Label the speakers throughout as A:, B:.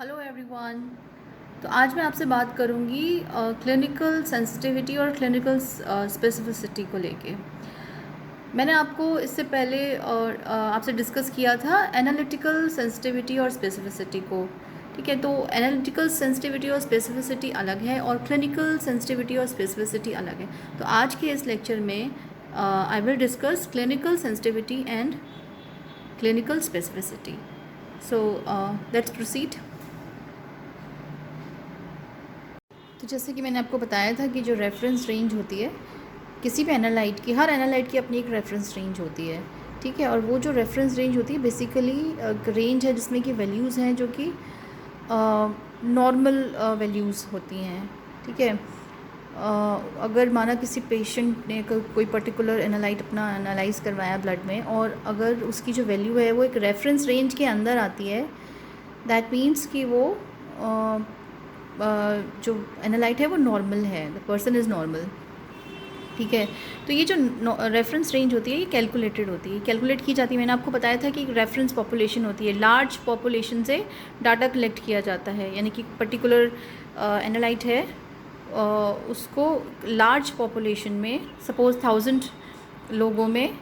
A: Hello everyone. तो आज मैं आपसे बात करूंगी क्लिनिकल सेंसिटिविटी और क्लिनिकल स्पेसिफिसिटी को लेके। मैंने आपको इससे पहले आपसे डिस्कस किया था एनालिटिकल सेंसिटिविटी और स्पेसिफिसिटी को। ठीक है, तो एनालिटिकल सेंसिटिविटी और स्पेसिफिसिटी अलग है और क्लिनिकल सेंसिटिविटी और स्पेसिफिसिटी अलग है। तो आज के इस लेक्चर में I will discuss clinical sensitivity and clinical specificity. So let's proceed. तो जैसे कि मैंने आपको बताया था कि जो रेफरेंस रेंज होती है किसी भी एनालाइट की, हर एनालाइट की अपनी एक रेफरेंस रेंज होती है। ठीक है, और वो जो रेफरेंस रेंज होती है बेसिकली रेंज है जिसमें कि वैल्यूज़ हैं जो कि नॉर्मल वैल्यूज़ होती हैं। ठीक है, अगर माना किसी पेशेंट ने कोई पर्टिकुलर एनालाइट अपना एनालाइज करवाया ब्लड में और अगर उसकी जो वैल्यू है वो एक रेफरेंस रेंज के अंदर आती है, दैट मीन्स कि वो जो एनालाइट है वो नॉर्मल है, द पर्सन इज़ नॉर्मल। ठीक है, तो ये जो रेफरेंस रेंज होती है ये कैलकुलेटेड होती है, कैलकुलेट की जाती है। मैंने आपको बताया था कि एक रेफरेंस पॉपुलेशन होती है, लार्ज पॉपुलेशन से डाटा कलेक्ट किया जाता है। यानी कि पर्टिकुलर एनालाइट है, उसको लार्ज पॉपुलेशन में सपोज़ 1000 लोगों में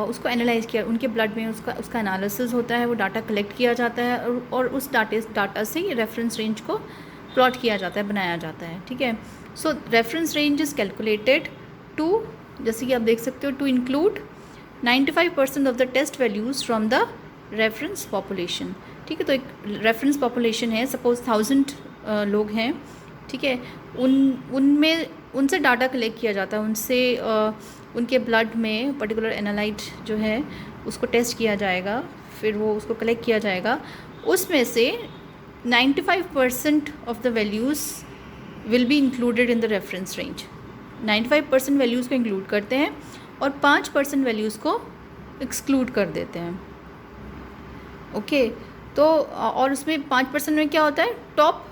A: उसको एनालाइज किया, उनके ब्लड में उसका एनालिसिस होता है, वो डाटा कलेक्ट किया जाता है और उस डाटा से रेफरेंस रेंज को प्लॉट किया जाता है, बनाया जाता है। ठीक है, so reference range is calculated to, जैसे कि आप देख सकते हो, to include 95% of the test values from the reference population. ठीक है, तो एक रेफरेंस पॉपुलेशन है, सपोज 1000 लोग हैं। ठीक है, उनमें उनसे डाटा कलेक्ट किया जाता है, उनसे उनके ब्लड में पर्टिकुलर एनालाइट जो है उसको टेस्ट किया जाएगा, फिर वो उसको कलेक्ट किया जाएगा। उसमें से 95% of the values will be included in the reference range. 95% values को इंक्लूड करते हैं और 5% वैल्यूज़ को एक्सक्लूड कर देते हैं। ओके, तो और उसमें 5% में क्या होता है, top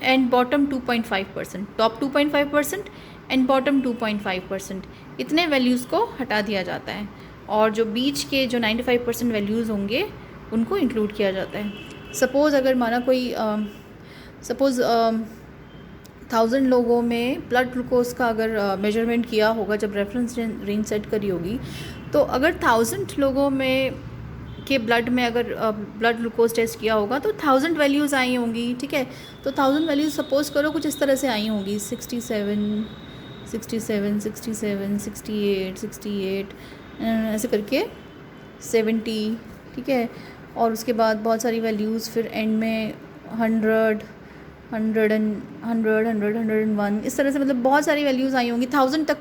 A: and bottom 2.5%, top 2.5% and bottom 2.5%, इतने वैल्यूज़ को हटा दिया जाता है और जो बीच के जो 95% वैल्यूज़ होंगे उनको इंक्लूड किया जाता है। सपोज़ अगर माना कोई सपोज़ 1000 लोगों में ब्लड ग्लूकोज का अगर मेजरमेंट किया होगा जब रेफरेंस रेंज सेट करी होगी, तो अगर 1000 लोगों में के ब्लड में अगर ब्लड ग्लूकोज टेस्ट किया होगा तो 1000 वैल्यूज़ आई होंगी। ठीक है, तो 1000 वैल्यूज़ सपोज़ करो कुछ इस तरह से आई होंगी, 67 67 67 68 68 ऐसे करके 70। ठीक है, और उसके बाद बहुत सारी वैल्यूज़, फिर एंड में 100 101 इस तरह से, मतलब बहुत सारी वैल्यूज़ आई होंगी, 1000 तक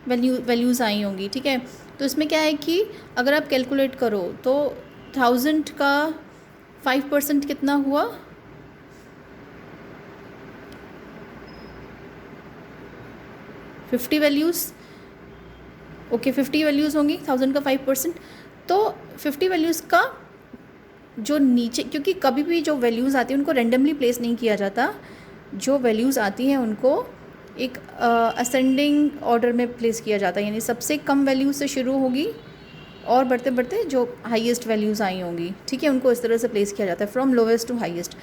A: वैल्यूज़ आई होंगी। ठीक है, तो इसमें क्या है कि अगर आप कैलकुलेट करो तो 1000 का 5% कितना हुआ, 50 वैल्यूज़। ओके, 50 वैल्यूज़ होंगी, 1000 का 5%, तो 50 वैल्यूज़ का जो नीचे, क्योंकि कभी भी जो वैल्यूज़ आती हैं उनको रेंडमली प्लेस नहीं किया जाता, जो वैल्यूज़ आती हैं उनको एक असेंडिंग ऑर्डर में प्लेस किया जाता है, यानी सबसे कम वैल्यू से शुरू होगी और बढ़ते बढ़ते जो हाईएस्ट वैल्यूज़ आई होंगी, ठीक है, उनको इस तरह से प्लेस किया जाता है फ्रॉम लोवेस्ट टू हाईएस्ट।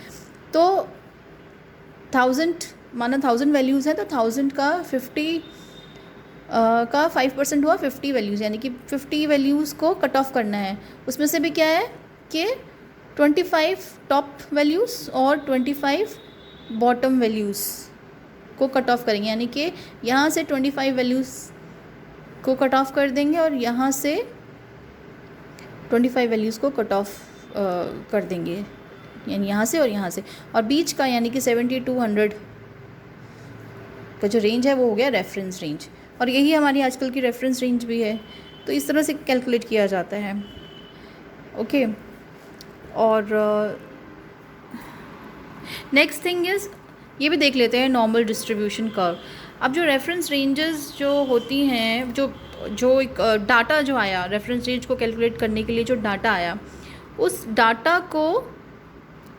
A: तो 1000 माना 1000 वैल्यूज़ हैं तो 1000 का 50 का 5% हुआ 50 वैल्यूज़, यानी कि 50 वैल्यूज़ को कट ऑफ करना है। उसमें से भी क्या है कि 25 टॉप वैल्यूज़ और 25 बॉटम वैल्यूज़ को कट ऑफ करेंगे, यानी कि यहाँ से 25 वैल्यूज़ को कट ऑफ कर देंगे और यहाँ से 25 वैल्यूज़ को कट ऑफ कर देंगे, यानी यहाँ से और यहाँ से, और बीच का यानी कि 70 to 100 का जो रेंज है वो हो गया रेफरेंस रेंज, और यही हमारी आजकल की रेफरेंस रेंज भी है। तो इस तरह से कैलकुलेट किया जाता है। ओके, और नेक्स्ट थिंग इज़, ये भी देख लेते हैं नॉर्मल डिस्ट्रीब्यूशन कर्व। अब जो रेफरेंस रेंजेस जो होती हैं, जो एक डाटा जो आया रेफरेंस रेंज को कैलकुलेट करने के लिए, जो डाटा आया उस डाटा को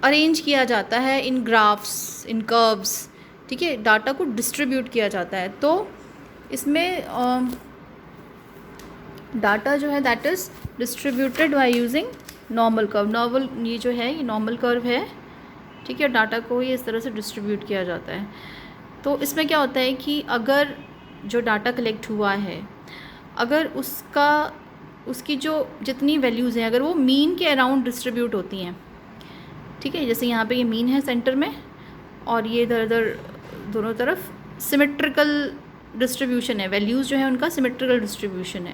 A: अरेंज किया जाता है इन ग्राफ्स, इन कर्व्स। ठीक है, डाटा को डिस्ट्रीब्यूट किया जाता है। तो इसमें डाटा जो है that is distributed by using normal curve. Normal, ये जो है ये नॉर्मल कर्व है, ठीक है, डाटा को ये इस तरह से डिस्ट्रीब्यूट किया जाता है। तो इसमें क्या होता है कि अगर जो डाटा कलेक्ट हुआ है, अगर उसकी जो जितनी वैल्यूज़ हैं अगर वो मीन के अराउंड डिस्ट्रीब्यूट होती हैं, ठीक है, जैसे यहाँ पे ये मीन है सेंटर में और ये इधर उधर दोनों तरफ सिमेट्रिकल डिस्ट्रीब्यूशन है, वैल्यूज़ जो है उनका सिमेट्रिकल डिस्ट्रीब्यूशन है,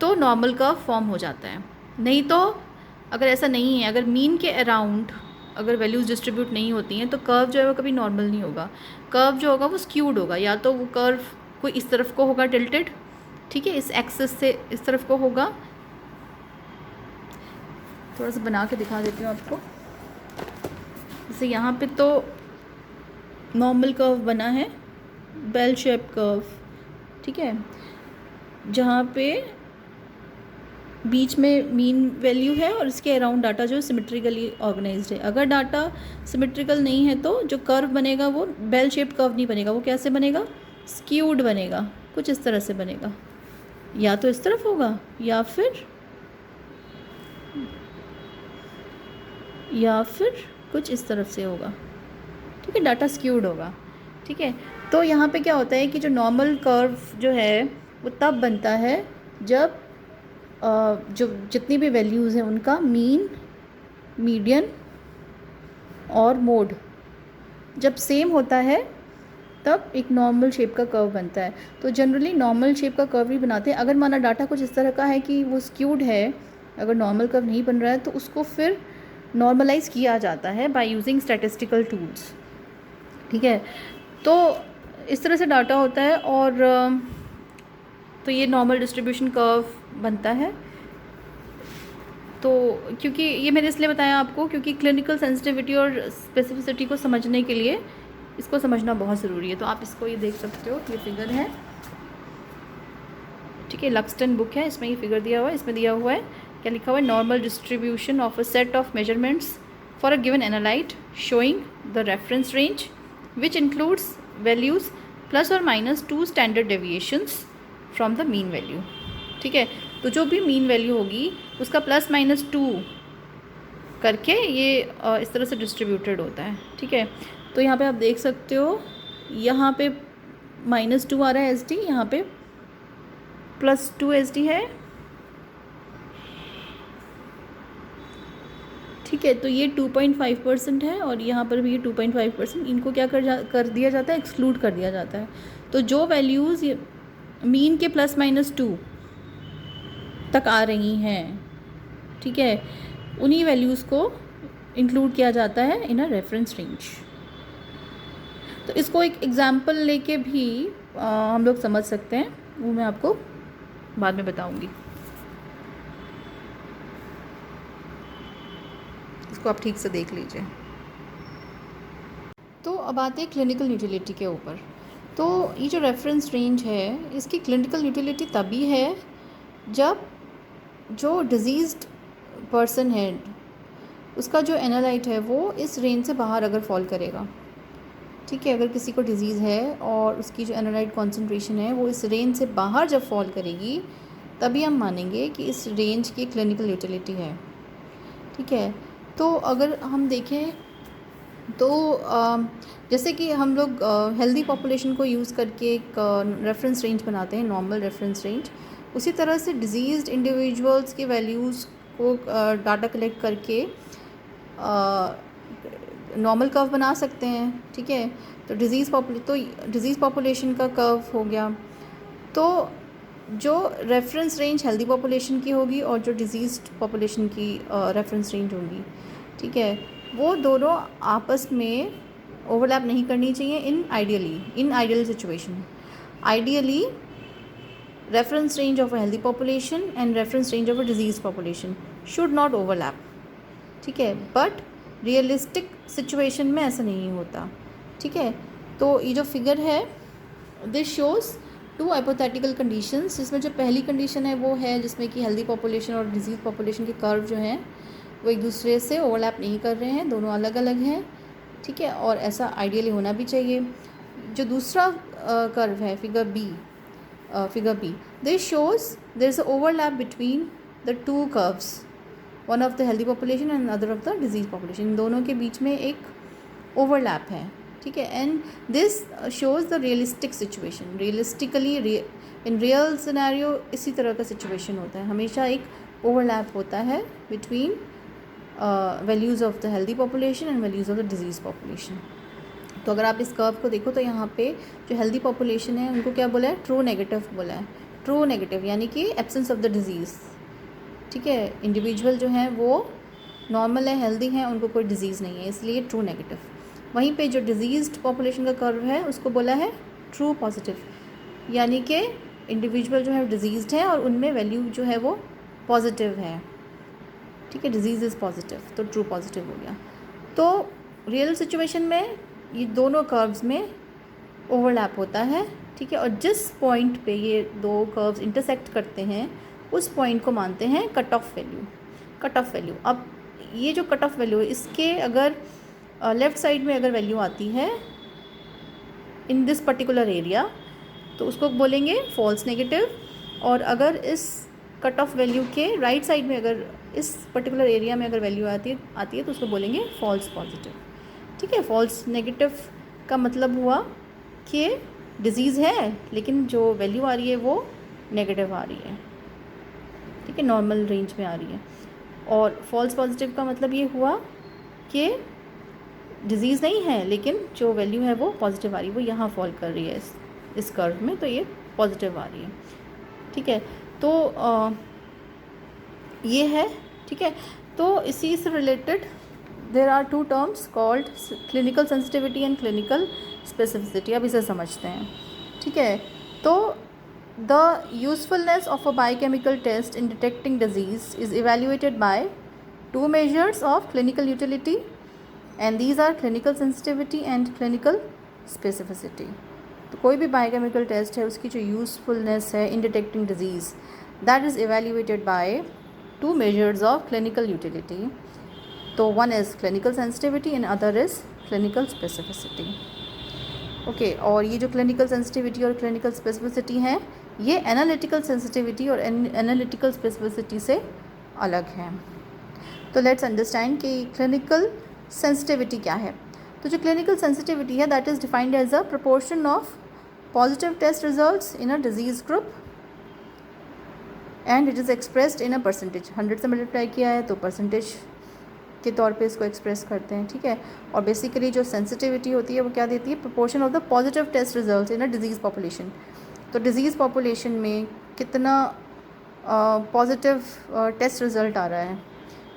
A: तो नॉर्मल कर्व फॉर्म हो जाता है। नहीं तो अगर ऐसा नहीं है, अगर मीन के अराउंड अगर वैल्यूज़ डिस्ट्रीब्यूट नहीं होती हैं तो कर्व जो है वो कभी नॉर्मल नहीं होगा। कर्व जो होगा वो स्क्यूड होगा, या तो वो कर्व कोई इस तरफ को होगा टिल्टेड, ठीक है, इस एक्सिस से इस तरफ को होगा। थोड़ा सा बना के दिखा देती हूँ आपको। जैसे यहाँ पे तो नॉर्मल कर्व बना है, बेल शेप कर्व, ठीक है, जहाँ पे बीच में मीन वैल्यू है और इसके अराउंड डाटा जो सिमेट्रिकली ऑर्गेनाइज्ड है। अगर डाटा सिमेट्रिकल नहीं है तो जो कर्व बनेगा वो बेल शेप कर्व नहीं बनेगा, वो कैसे बनेगा, स्क्यूड बनेगा, कुछ इस तरह से बनेगा, या तो इस तरफ होगा या फिर कुछ इस तरफ से होगा, ठीक है, डाटा स्क्यूड होगा, ठीक है। तो यहाँ पे क्या होता है कि जो नॉर्मल कर्व जो है वो तब बनता है जब जो जितनी भी वैल्यूज़ हैं उनका मीन, मीडियन और मोड जब सेम होता है तब एक नॉर्मल शेप का कर्व बनता है। तो जनरली नॉर्मल शेप का कर्व ही बनाते हैं। अगर माना डाटा कुछ इस तरह का है कि वो स्क्यूड है, अगर नॉर्मल कर्व नहीं बन रहा है तो उसको फिर नॉर्मलाइज किया जाता है बाय यूजिंग स्टैटिस्टिकल टूल्स, ठीक है। तो इस तरह से डाटा होता है और तो ये नॉर्मल डिस्ट्रीब्यूशन कर्व बनता है। तो क्योंकि ये मैंने इसलिए बताया आपको क्योंकि क्लिनिकल सेंसिटिविटी और स्पेसिफिसिटी को समझने के लिए इसको समझना बहुत ज़रूरी है। तो आप इसको ये देख सकते हो, ये फिगर है, ठीक है, लक्सटन बुक है, इसमें ये फिगर दिया हुआ है। इसमें दिया हुआ है, क्या लिखा हुआ है, normal distribution of a set of measurements for a given analyte showing the reference range which includes values plus और minus 2 standard deviations from the mean value, ठीक है। तो जो भी मीन वैल्यू होगी उसका +-2 करके ये इस तरह से डिस्ट्रीब्यूटेड होता है, ठीक है। तो यहाँ पे आप देख सकते हो, यहाँ पे -2 आ रहा है SD, यहाँ पे +2 SD है, ठीक है। तो ये 2.5% है और यहाँ पर भी ये 2.5%, इनको क्या कर दिया जाता है, एक्सक्लूड कर दिया जाता है। तो जो वैल्यूज़ मीन के +-2 तक आ रही हैं, ठीक है, उन्हीं वैल्यूज़ को इंक्लूड किया जाता है इन अ रेफरेंस रेंज। तो इसको एक एग्जांपल लेके भी हम लोग समझ सकते हैं, वो मैं आपको बाद में बताऊंगी। इसको आप ठीक से देख लीजिए। तो अब आते हैं क्लिनिकल यूटिलिटी के ऊपर। तो ये जो रेफरेंस रेंज है इसकी क्लिनिकल यूटिलिटी तभी है जब जो डिजीज़्ड पर्सन है उसका जो एनालाइट है वो इस रेंज से बाहर अगर फॉल करेगा, ठीक है। अगर किसी को डिज़ीज़ है और उसकी जो एनालाइट कॉन्सेंट्रेशन है वो इस रेंज से बाहर जब फॉल करेगी तभी हम मानेंगे कि इस रेंज की क्लिनिकल यूटिलिटी है, ठीक है। तो अगर हम देखें तो जैसे कि हम लोग हेल्दी पॉपुलेशन को यूज़ करके एक रेफरेंस रेंज बनाते हैं, नॉर्मल रेफरेंस रेंज, उसी तरह से डिजीज़्ड इंडिविजुअल्स के वैल्यूज़ को डाटा कलेक्ट करके नॉर्मल कर्व बना सकते हैं, ठीक है। तो डिज़ीज़ पॉपुलेशन का कर्व हो गया। तो जो रेफरेंस रेंज हेल्दी पॉपुलेशन की होगी और जो डिजीज़्ड पॉपुलेशन की रेफरेंस रेंज होगी, ठीक है, वो दोनों आपस में ओवरलैप नहीं करनी चाहिए in ideal situation. Ideally reference range of a healthy population and reference range of a diseased population should not overlap, ठीक है। बट रियलिस्टिक सिचुएशन में ऐसा नहीं होता, ठीक है। तो ये जो फिगर है दिस शोज़ 2 हाइपोथेटिकल कंडीशंस, जिसमें जो पहली कंडीशन है वो है जिसमें कि हेल्दी पॉपुलेशन और डिजीज पॉपुलेशन के कर्व जो हैं वो एक दूसरे से ओवरलैप नहीं कर रहे हैं, दोनों अलग अलग हैं, ठीक है। और ऐसा आइडियली होना भी चाहिए। जो दूसरा कर्व है figure B, this shows there is an overlap between the two curves, one of the healthy population and other of the disease population, इन दोनों के बीच में एक ओवरलैप है, ठीक है। And this shows the realistic situation, realistically in real scenario इसी तरह का सिचुएशन होता है, हमेशा एक ओवरलैप होता है between values of the healthy population and values of the disease population. तो अगर आप इस कर्व को देखो तो यहाँ पे जो हेल्दी पॉपुलेशन है उनको क्या बोला है, ट्रू नेगेटिव बोला है। ट्रू नेगेटिव यानी कि एब्सेंस ऑफ द डिजीज़, ठीक है। इंडिविजुअल जो हैं वो नॉर्मल है, हेल्दी हैं, उनको कोई डिजीज़ नहीं है, इसलिए ट्रू नेगेटिव। वहीं पे जो डिजीज़्ड पॉपुलेशन का कर्व है उसको बोला है ट्रू पॉजिटिव, यानी कि इंडिविजुअल जो है डिजीज़्ड है और उनमें वैल्यू जो है वो पॉजिटिव है, ठीक है, डिजीज़ इज़ पॉजिटिव, तो ट्रू पॉजिटिव हो गया। तो रियल सिचुएशन में ये दोनों कर्व्स में ओवरलैप होता है, ठीक है। और जिस पॉइंट पे ये दो कर्व्स इंटरसेक्ट करते हैं उस पॉइंट को मानते हैं cut off value. Cut off value, अब ये जो कट ऑफ वैल्यू है इसके अगर लेफ़्ट साइड में अगर वैल्यू आती है इन दिस पर्टिकुलर एरिया तो उसको बोलेंगे फॉल्स नेगेटिव, और अगर इस कट ऑफ वैल्यू के राइट साइड में अगर इस पर्टिकुलर एरिया में अगर वैल्यू आती है तो उसको बोलेंगे फॉल्स पॉजिटिव, ठीक है। फॉल्स नेगेटिव का मतलब हुआ कि डिजीज़ है लेकिन जो वैल्यू आ रही है वो नेगेटिव आ रही है, ठीक है, नॉर्मल रेंज में आ रही है। और फॉल्स पॉजिटिव का मतलब ये हुआ कि डिजीज़ नहीं है लेकिन जो वैल्यू है वो पॉजिटिव आ रही है, वो यहाँ फॉल कर रही है इस कर्व में, तो ये पॉजिटिव आ रही है, ठीक है। तो ये है, ठीक है। तो इसी से related there are two terms called clinical sensitivity and clinical specificity. अब इसे समझते हैं, ठीक है। तो the usefulness of a biochemical test in detecting disease is evaluated by two measures of clinical utility and these are clinical sensitivity and clinical specificity. तो कोई भी बायोकेमिकल टेस्ट है उसकी जो यूजफुलनेस है in detecting disease that is evaluated by two measures of clinical utility. तो one is clinical sensitivity and other is clinical specificity, okay. और ये जो क्लिनिकल सेंसिटिविटी और क्लिनिकल स्पेसिफिसिटी हैं ये एनालिटिकल सेंसिटिविटी और एनालिटिकल स्पेसिफिसिटी से अलग हैं। तो लेट्स अंडरस्टैंड कि क्लिनिकल सेंसिटिविटी क्या है। तो जो क्लिनिकल सेंसिटिविटी है that is defined as a proportion of positive test results in a disease group and it is expressed in a percentage. 100 से मल्टीप्लाई किया है तो परसेंटेज के तौर पे इसको एक्सप्रेस करते हैं, ठीक है। और बेसिकली जो सेंसिटिविटी होती है वो क्या देती है, proportion of the positive test results in a disease population. तो डिजीज़ पॉपुलेशन में कितना पॉजिटिव टेस्ट रिजल्ट आ रहा है,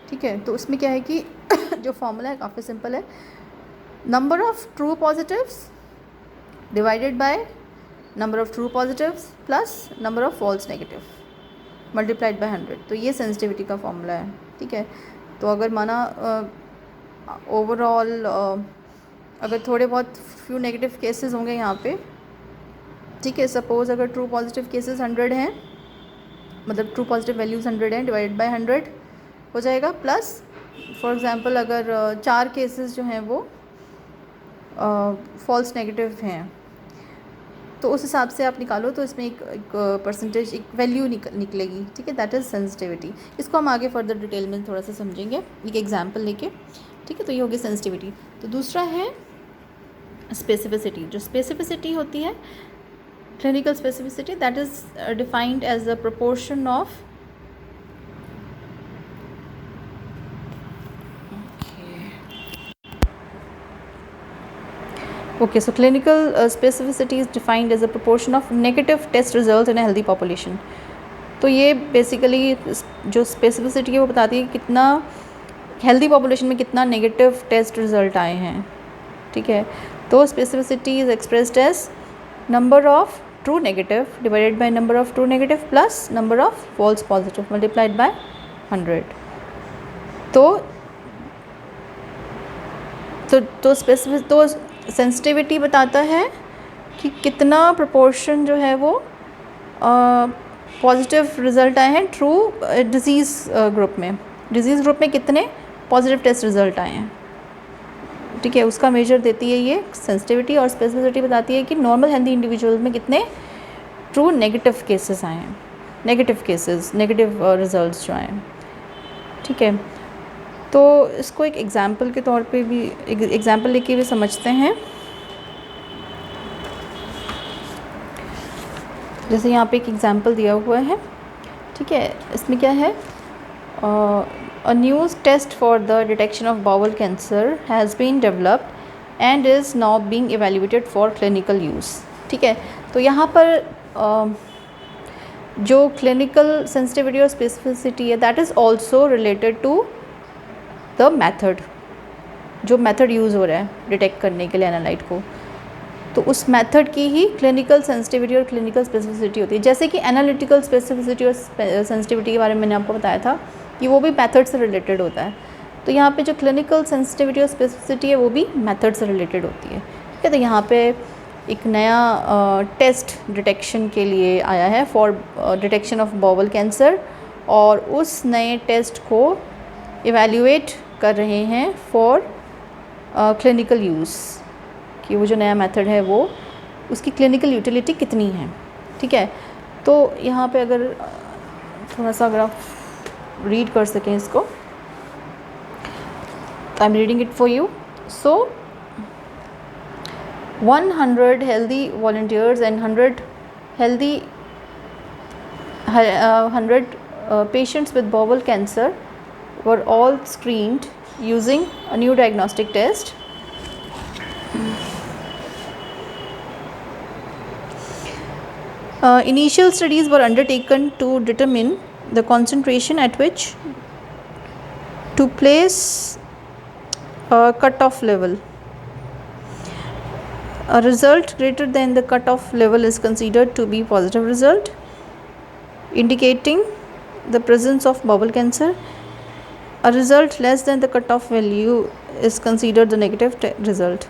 A: ठीक है। तो उसमें क्या है कि जो फॉर्मूला है काफ़ी सिंपल है, number of true positives divided by number of true positives plus number of false negative multiplied by 100। तो ये सेंसिटिविटी का फॉर्मूला है, ठीक है। तो अगर माना ओवरऑल अगर थोड़े बहुत फ्यू नेगेटिव केसेस होंगे यहाँ पे, ठीक है, सपोज़ अगर ट्रू पॉजिटिव केसेस 100 हैं, मतलब ट्रू पॉजिटिव वैल्यूज़ 100 हैं, डिवाइडेड बाय 100 हो जाएगा, प्लस फॉर एग्जांपल अगर 4 केसेस जो हैं वो फॉल्स नेगेटिव हैं तो उस हिसाब से आप निकालो तो इसमें एक परसेंटेज, एक वैल्यू निकलेगी, ठीक है, दैट इज़ सेंसिटिविटी। इसको हम आगे फर्दर डिटेल में थोड़ा सा समझेंगे एक एग्जांपल लेके, ठीक है। तो ये होगी सेंसिटिविटी। तो दूसरा है स्पेसिफिसिटी। जो स्पेसिफिसिटी होती है clinical specificity that is defined as the proportion of Okay, so clinical specificity is defined as a proportion of negative test results in a healthy population. तो ये बेसिकली जो स्पेसिफिसिटी है वो बताती है कि कितना हेल्दी पॉपुलेशन में कितना नेगेटिव टेस्ट रिजल्ट आए हैं, ठीक है। तो specificity is expressed as number of true negative divided by number of true negative plus number of false positive multiplied by 100। तो स्पेसिफिक तो सेंसिटिविटी बताता है कि कितना प्रोपोर्शन जो है वो पॉजिटिव रिज़ल्ट आए हैं ट्रू डिजीज़ ग्रुप में। डिजीज़ ग्रुप में कितने पॉजिटिव टेस्ट रिज़ल्ट आए हैं, ठीक है, उसका मेजर देती है ये सेंसिटिविटी। और स्पेसिफिसिटी बताती है कि नॉर्मल हेल्दी इंडिविजुअल में कितने ट्रू नेगेटिव केसेस आए हैं, नेगेटिव रिजल्ट्स जो आए हैं, ठीक है, तो इसको एक एग्ज़ाम्पल के तौर पे भी एग्ज़ाम्पल लेके भी समझते हैं। जैसे यहाँ पे एक एग्ज़ाम्पल दिया हुआ है, ठीक है, इसमें क्या है, a new test for the detection of bowel cancer has been developed and is now being evaluated for clinical use. ठीक है, तो यहाँ पर जो क्लिनिकल सेंसिटिविटी और स्पेसिफिसिटी है that is also related to the method, जो मेथड यूज़ हो रहा है डिटेक्ट करने के लिए एनालाइट को, तो उस मेथड की ही क्लिनिकल सेंसिटिविटी और क्लिनिकल स्पेसिफिसिटी होती है। जैसे कि एनालिटिकल स्पेसिफिसिटी और सेंसिटिविटी के बारे में मैंने आपको बताया था कि वो भी मेथड से रिलेटेड होता है, तो यहाँ पे जो क्लिनिकल सेंसिटिविटी और स्पेसिफिसिटी है वो भी मेथड से रिलेटेड होती है। ठीक है, तो यहाँ पे एक नया टेस्ट डिटेक्शन के लिए आया है for detection of bowel cancer, और उस नए टेस्ट को इवैल्यूएट कर रहे हैं फॉर क्लिनिकल यूज़, कि वो जो नया मेथड है वो उसकी क्लिनिकल यूटिलिटी कितनी है। ठीक है, तो यहाँ पे अगर थोड़ा सा अगर आप रीड कर सकें इसको, I am reading it for you. So 100 healthy volunteers and 100 patients with bowel cancer were all screened using a new diagnostic test. Initial studies were undertaken to determine the concentration at which to place a cutoff level. A result greater than the cutoff level is considered to be positive result, indicating the presence of bowel cancer. A result less than the cutoff value is considered the negative result.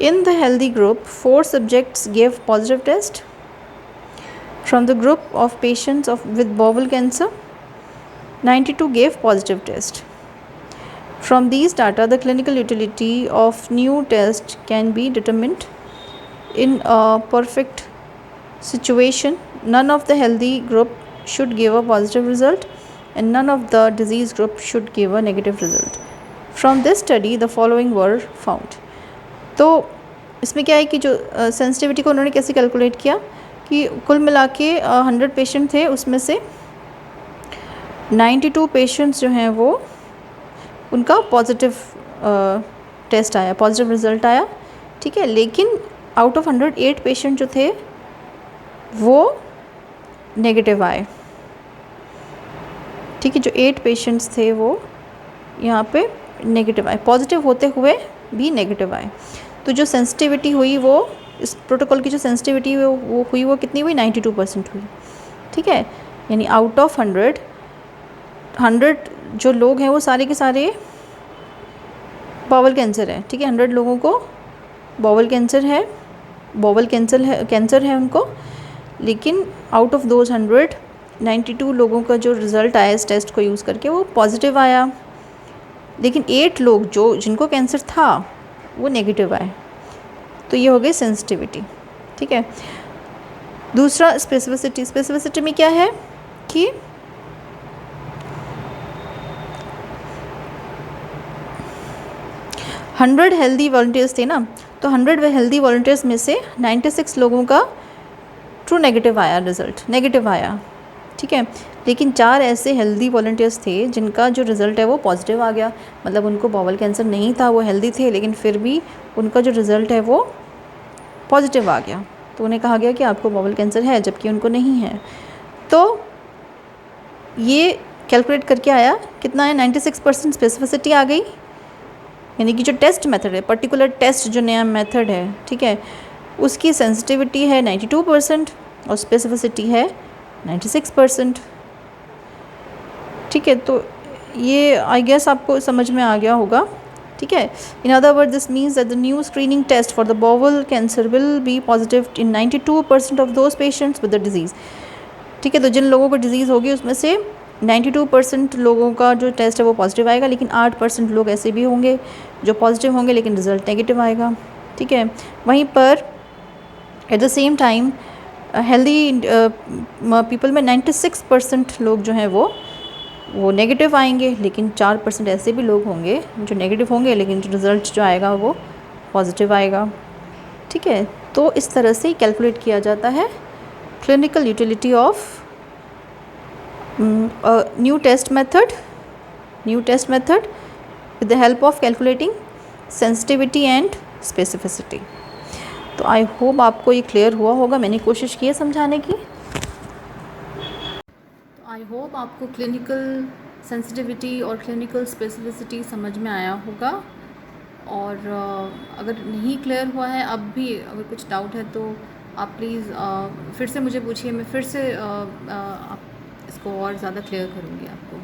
A: In the healthy group, 4 subjects gave positive test. From the group of patients with bowel cancer, 92 gave positive test. From these data, the clinical utility of new test can be determined. In a perfect situation, none of the healthy group should give a positive result and none of the disease group should give a negative result. From this study, the following were found. तो इसमें क्या है कि जो sensitivity को उन्होंने कैसे calculate किया कि कुल मिला के 100 पेशेंट थे, उसमें से 92 पेशेंट्स जो हैं वो उनका पॉजिटिव टेस्ट आया, पॉजिटिव रिज़ल्ट आया। ठीक है, लेकिन आउट ऑफ 108 पेशेंट जो थे वो नेगेटिव आए। ठीक है, जो 8 पेशेंट्स थे वो यहाँ पे नेगेटिव आए, पॉजिटिव होते हुए भी नेगेटिव आए। तो जो सेंसिटिविटी हुई वो इस प्रोटोकॉल की जो सेंसिटिविटी वो हुई वो कितनी हुई, 92% हुई। ठीक है, यानी आउट ऑफ 100 जो लोग हैं वो सारे के सारे बाउल कैंसर है। ठीक है, 100 लोगों को बाउल कैंसर है, कैंसर है उनको, लेकिन आउट ऑफ दोज 100, 92 लोगों का जो रिज़ल्ट आया इस टेस्ट को यूज़ करके वो पॉजिटिव आया, लेकिन 8 लोग जिनको कैंसर था वो नेगेटिव आए। तो ये हो गई सेंसिटिविटी। ठीक है, दूसरा स्पेसिफिसिटी में क्या है कि 100 हेल्दी वॉलंटियर्स थे ना, तो 100 हेल्दी वॉलंटियर्स में से 96 लोगों का ट्रू नेगेटिव आया, रिज़ल्ट नेगेटिव आया। ठीक है, लेकिन 4 ऐसे हेल्दी वॉलंटियर्स थे जिनका जो रिज़ल्ट है वो पॉजिटिव आ गया, मतलब उनको बाउल कैंसर नहीं था, वो हेल्दी थे, लेकिन फिर भी उनका जो रिज़ल्ट है वो पॉजिटिव आ गया, तो उन्हें कहा गया कि आपको बाउल कैंसर है, जबकि उनको नहीं है। तो ये कैलकुलेट करके आया कितना है, 96% स्पेसिफिसिटी आ गई, यानी कि जो टेस्ट मेथड है, पर्टिकुलर टेस्ट जो नया मेथड है, ठीक है, उसकी सेंसिटिविटी है 92% और स्पेसिफिसिटी है 96%। ठीक है, तो ये आई गेस आपको समझ में आ गया होगा। ठीक है, in other word this means that the new screening test for the bowel cancer will be positive in 92% of those patients with the disease. ठीक है, तो जिन लोगों को डिजीज़ होगी उसमें से 92% लोगों का जो टेस्ट है वो पॉजिटिव आएगा, लेकिन 8% लोग ऐसे भी होंगे जो पॉजिटिव होंगे लेकिन रिज़ल्ट नेगेटिव आएगा। ठीक है, वहीं पर at the same time healthy people में 96% लोग जो हैं वो वो नेगेटिव आएंगे, लेकिन 4% ऐसे भी लोग होंगे जो नेगेटिव होंगे, लेकिन जो रिज़ल्ट जो आएगा वो पॉजिटिव आएगा। ठीक है, तो इस तरह से कैलकुलेट किया जाता है clinical utility of new test method with the help of calculating sensitivity and specificity. तो आई होप आपको ये क्लियर हुआ होगा, मैंने कोशिश की है समझाने की। तो आई होप आपको क्लिनिकल सेंसिटिविटी और क्लिनिकल स्पेसिफिसिटी समझ में आया होगा। और अगर नहीं क्लियर हुआ है, अब भी अगर कुछ डाउट है तो आप प्लीज़ फिर से मुझे पूछिए, मैं फिर से आप इसको और ज़्यादा क्लियर करूँगी आपको।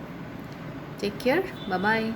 A: Take care, bye bye.